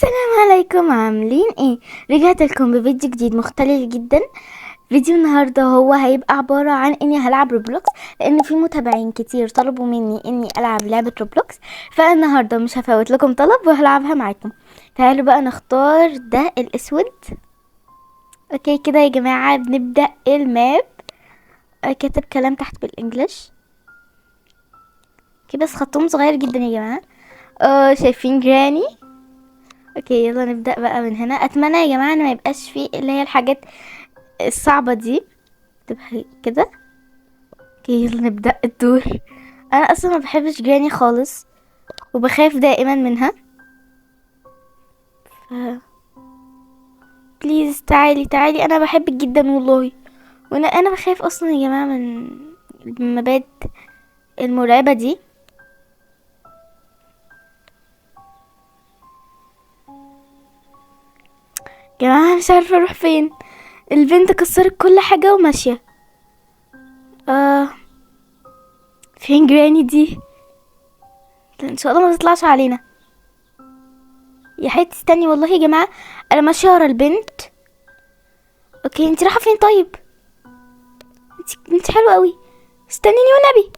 السلام عليكم، عاملين ايه؟ رجعت لكم بفيديو جديد مختلف جدا. فيديو النهارده هو هيبقى عباره عن اني هلعب روبلوكس، لان في متابعين كتير طلبوا مني اني العب لعبه روبلوكس، فالنهارده مش هفوت لكم طلب وهلعبها معاكم. تعالوا بقى نختار ده الاسود. اوكي كده يا جماعه بنبدا الماب. كاتب كلام تحت بالانجلش كده، بس خطهم صغير جدا يا جماعه. شايفين جراني؟ اوكي يلا نبدأ بقى من هنا. اتمنى يا جماعة ان ما يبقاش فيه اللي هي الحاجات الصعبة دي، تبقى كده. اوكي يلا نبدأ الدور. انا اصلا ما بحبش جراني خالص وبخاف دائما منها، ف بليز تعالي تعالي، انا بحبك جدا والله. وانا بخاف اصلا يا جماعة من المبات المرعبة دي. جماعة مش عارفة اروح فين، البنت كسرت كل حاجة وماشية. آه فين جراني دي؟ ان شاء الله ما تطلعش علينا يا حياتي. استني والله يا جماعه، انا ماشيه ورا البنت. اوكي انت رايحه فين طيب؟ انت حلوه قوي، استنيني والنبي.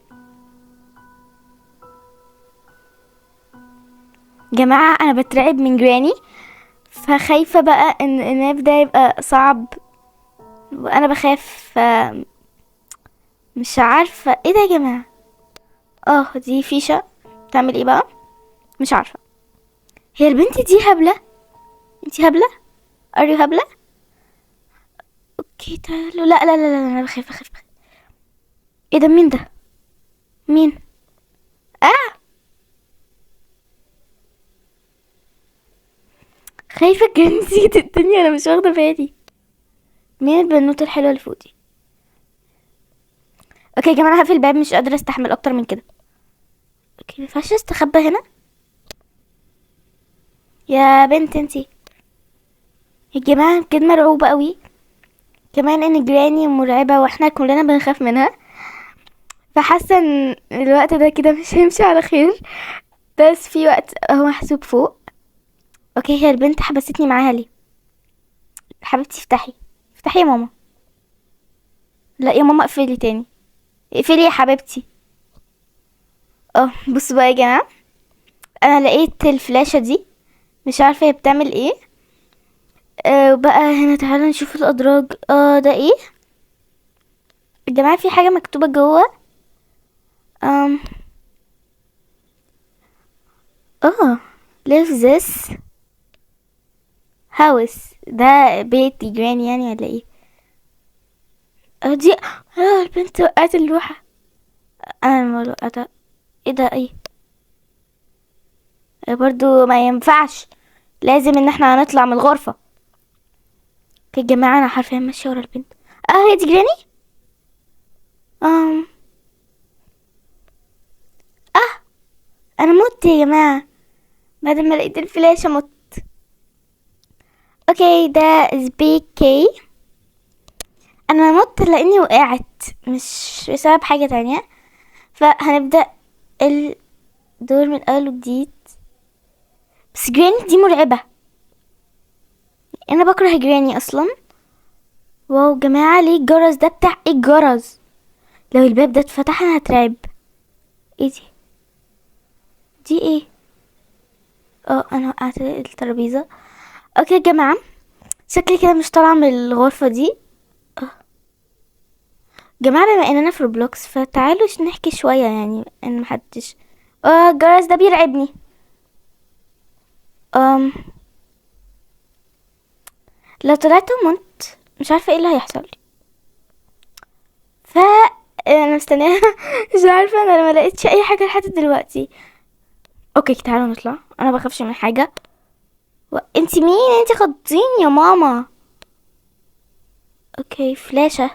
جماعه انا بترعب من جراني، فخايفه بقى ان الناب ده يبقى صعب وانا بخاف. مش عارفه ايه ده يا جماعه. دي فيشه تعمل ايه بقى؟ مش عارفه. هي البنت دي هبله؟ انت هبله؟ اريو هبله؟ اوكي تعالوا. لا لا لا لا، انا بخاف. ايه ده؟ مين ده؟ مين؟ اه خايفة الجن تيجي تقتلني، انا مش واخدة بالي. مين البنوتة الحلوة اللي فوق دي؟ اوكي يا جماعة انا هقفل الباب، مش قادرة استحمل اكتر من كده. اوكي مينفعش استخبى هنا يا بنت انتي. يا جماعة بجد مرعوبة قوي، كمان ان جراني مرعبة واحنا كلنا بنخاف منها، فحاسة ان الوقت ده كده مش هيمشي على خير، بس في وقت هو محسوب فوق. اوكي هي البنت حبستني معاها ليه؟ حبيبتي افتحي، افتحي يا ماما. لا يا ماما اقفلي تاني، اقفلي يا حبيبتي. بصوا بقى يا جماعة، انا لقيت الفلاشة دي، مش عارفة هي بتعمل ايه. وبقى هنا تعالوا نشوف الادراج. ده ايه يا جماعة؟ في حاجة مكتوبة جوه. أم اه live this house. ده بيت جيران يعني ولا ايه؟ دي البنت وقعت اللوحة. انا ما وقعتها. ايه ده؟ ايه برضو ما ينفعش، لازم ان احنا هنطلع من الغرفة. يا جماعة انا حرفيا ماشية ورا البنت. هي دي جراني. أم اه انا مت يا جماعة بعد ما لقيت الفلاشة، مت. اوكي ده سبيك كي. انا مت لاني وقعت، مش بسبب حاجة تانية. فهنبدأ الدور من اول وجديد. بس جراني دي مرعبة، انا بكره جراني اصلا. واو جماعة، ليه الجرس ده؟ بتاع ايه الجرس؟ لو الباب ده اتفتح انا هترعب. ايه دي؟ دي ايه؟ انا وقعت الترابيزة. اوكي يا جماعة، شكلي كده مش طالعة من الغرفة دي. جماعة بما اننا في روبلوكس فتعالوا نحكي شوية، يعني ان محدش. الجرس ده بيرعبني. أم لو طلعت ومت مش عارفة ايه اللي هيحصل لي، ف انا مستنية. مش عارفة، انا ما لقيتش اي حاجة لحد دلوقتي. اوكي تعالوا نطلع، انا بخافش من حاجة. انتي مين؟ انتي خضتيني يا ماما. اوكي فلاشة.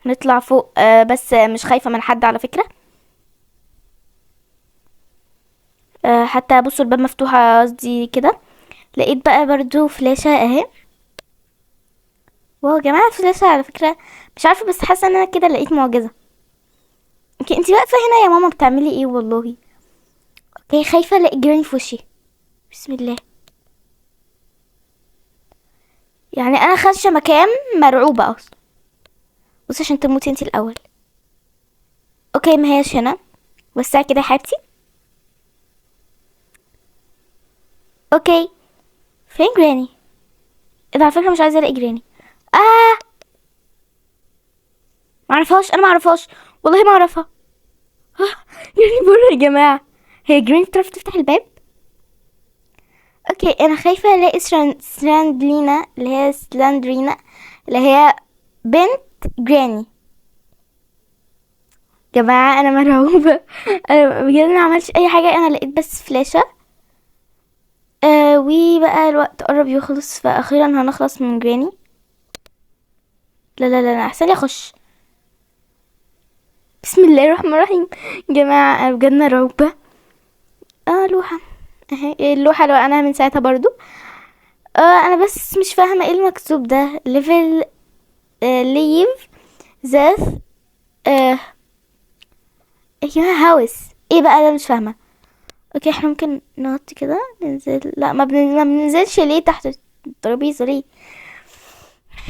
نطلع فوق. بس مش خايفة من حد على فكرة. حتى بصوا الباب مفتوحة قصدي كده. لقيت بقى برضو فلاشة اهي. واو يا جماعة فلاشة على فكرة، مش عارفة بس حاسة ان انا كده لقيت معجزة. اوكي انتي واقفة هنا يا ماما بتعملي ايه والله؟ اوكي، خايفة الاقي جراني في وشي. بسم الله. يعني انا خاشة مكان مرعوبة اصلا. بصي عشان تموتي انتي الاول. اوكي، ما هيش هنا. وسعي كده يا حبيبتي. اوكي، فين جراني؟ ايه ده؟ على فكرة مش عايزة الاقي جراني. اه، معرفهاش، انا معرفهاش، والله ما اعرفها. جراني بره يا جماعة. هي جراني بتعرف تفتح الباب؟ اوكي، انا خايفة الاقي سلاندرينا، اللي هي سلاندرينا، اللي هي بنت جراني. جماعة انا مرعوبة. انا بجد ما عملتش اي حاجة، انا لقيت بس فلاشة. وبقى الوقت قرب يخلص، فاخيرا هنخلص من جراني. لا لا لا لا، احسن لي اخش. بسم الله الرحمن الرحيم. جماعة انا بجد مرعوبة. لوحة اهي، اللوحة اللي انا من ساعتها برضو. انا بس مش فاهمة ايه المكتوب ده. ليفل ليف ذات يا هاوس. ايه بقى ده؟ مش فاهمة. اوكي، احنا ممكن ننط كده ننزل. لا، ما بننزلش ليه تحت الترابيزة ليه؟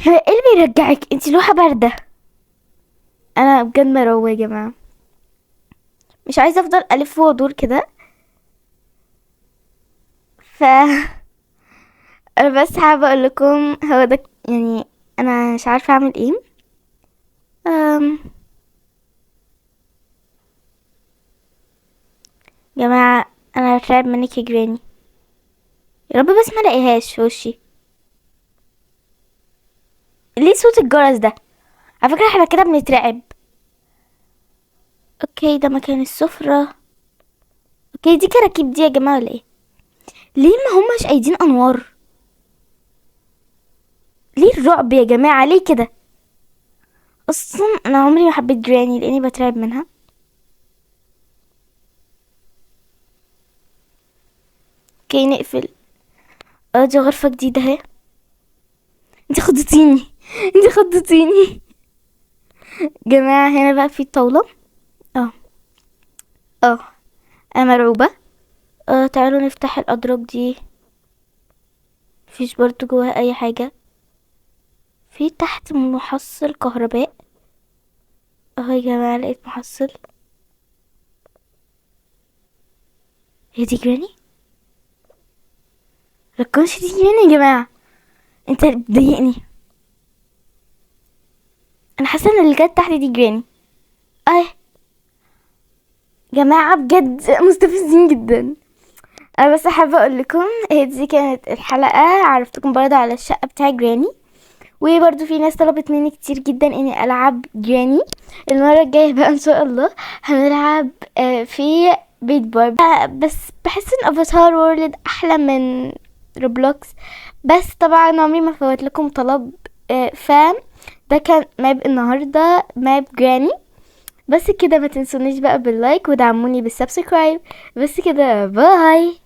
ايه اللي بيرجعك؟ انتي لوحة باردة. انا بجد مرعوبة يا جماعة. مش عايزة افضل الف وادور كده. ف انا بس حابة اقول لكم هو ده يعني. انا مش عارفة اعمل ايه. أم... جماعة انا بترعب منك يا جراني. يا رب بس ما الاقيهاش في وشي. ليه صوت الجرس ده؟ على فكرة احنا كده بنترعب. اوكي، ده مكان السفرة. اوكي، دي كراكيب دي يا جماعة ولا ايه؟ ليه ما هماش ايدين انوار؟ ليه الرعب يا جماعة؟ ليه كده؟ اصلا انا عمري ما حبيت جراني لاني بترعب منها. اوكي، نقفل. دي غرفة جديدة اهي. انت خضتيني. انت خضتيني. جماعة هنا بقى في طاولة. اه اه، انا مرعوبة. تعالوا نفتح الادراج دي. مفيش برضو جواها اي حاجة. في تحت محصل كهرباء. اهو يا جماعة لقيت محصل. هي دي جراني؟ ركنش دي جراني يا جماعة. انت بتضايقني. انا حاسة ان اللي جت تحت دي جراني. اه جماعة بجد مستفزين جدا. انا بس حابة اقول لكم هي دي كانت الحلقة. عرفتكم برضه على الشقة بتاع جراني. وبرضه في ناس طلبت مني كتير جدا اني العب جراني. المرة الجاية بقى ان شاء الله هنلعب في بيت باربي. بس بحس ان افاتار وورلد احلى من روبلوكس. بس طبعا عمري ما فوت لكم طلب. فان ده كان ماب النهاردة، ماب جراني. بس كده ما تنسونيش بقى باللايك ودعموني بالسبسكرايب. بس كده، باي.